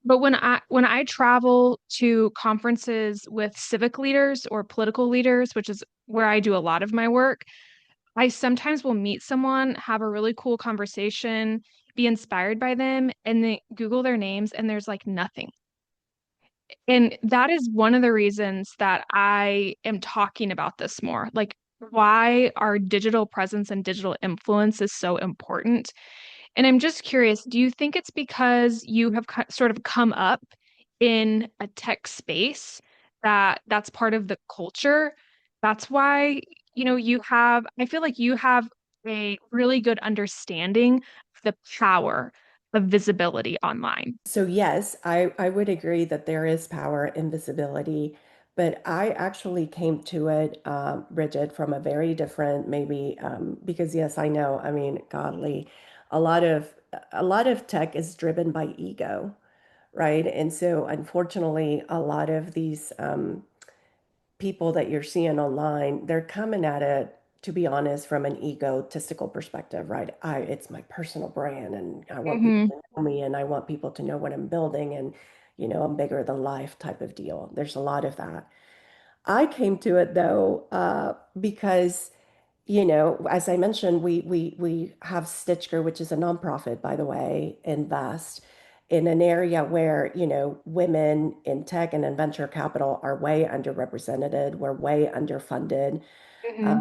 But when I travel to conferences with civic leaders or political leaders, which is where I do a lot of my work, I sometimes will meet someone, have a really cool conversation, be inspired by them, and then Google their names, and there's like nothing. And that is one of the reasons that I am talking about this more. Like, why our digital presence and digital influence is so important. And I'm just curious, do you think it's because you have sort of come up in a tech space that that's part of the culture? That's why, I feel like you have a really good understanding of the power of visibility online. So yes, I would agree that there is power in visibility, but I actually came to it, Bridget, from a very different, maybe because yes, I know. I mean, godly, a lot of a lot of tech is driven by ego, right? And so, unfortunately, a lot of these people that you're seeing online, they're coming at it, to be honest, from an egotistical perspective, right? It's my personal brand and I want people Hmm. to know me and I want people to know what I'm building and, I'm bigger than life type of deal. There's a lot of that. I came to it though, because as I mentioned, we have Stitchger, which is a nonprofit, by the way, invest in an area where, women in tech and in venture capital are way underrepresented. We're way underfunded. Hmm.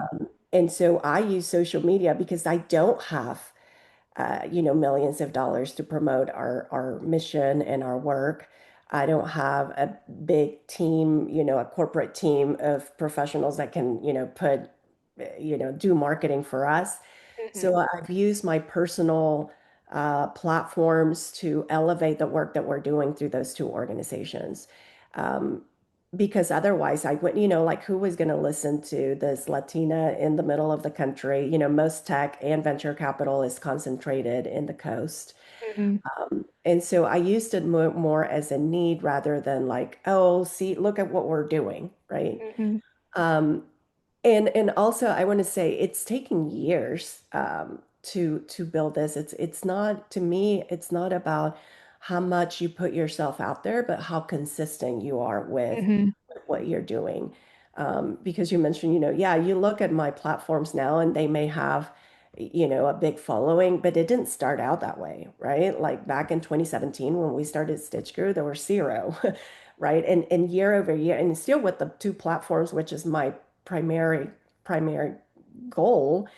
And so I use social media because I don't have millions of dollars to promote our mission and our work. I don't have a big team, a corporate team of professionals that can, do marketing for us. Hmm. So I've used my personal platforms to elevate the work that we're doing through those two organizations. Um, because otherwise I wouldn't, like who was going to listen to this Latina in the middle of the country? Most tech and venture capital is concentrated in the coast. Hmm. And so I used it more as a need rather than like, oh, see, look at what we're doing, right? Hmm. Um, and also I want to say it's taking years to build this. It's not to me, it's not about how much you put yourself out there, but how consistent you are Hmm. with what you're doing. Because you mentioned, yeah, you look at my platforms now and they may have, a big following, but it didn't start out that way, right? Like back in 2017 when we started Stitch Grew, there were zero, right? And year over year, and still with the two platforms, which is my primary goal.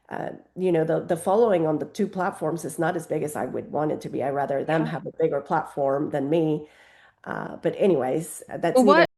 The following on the two platforms is not as big as I would want it to be. I rather them Yeah. have a bigger platform than me. But anyways, that's Well, neither what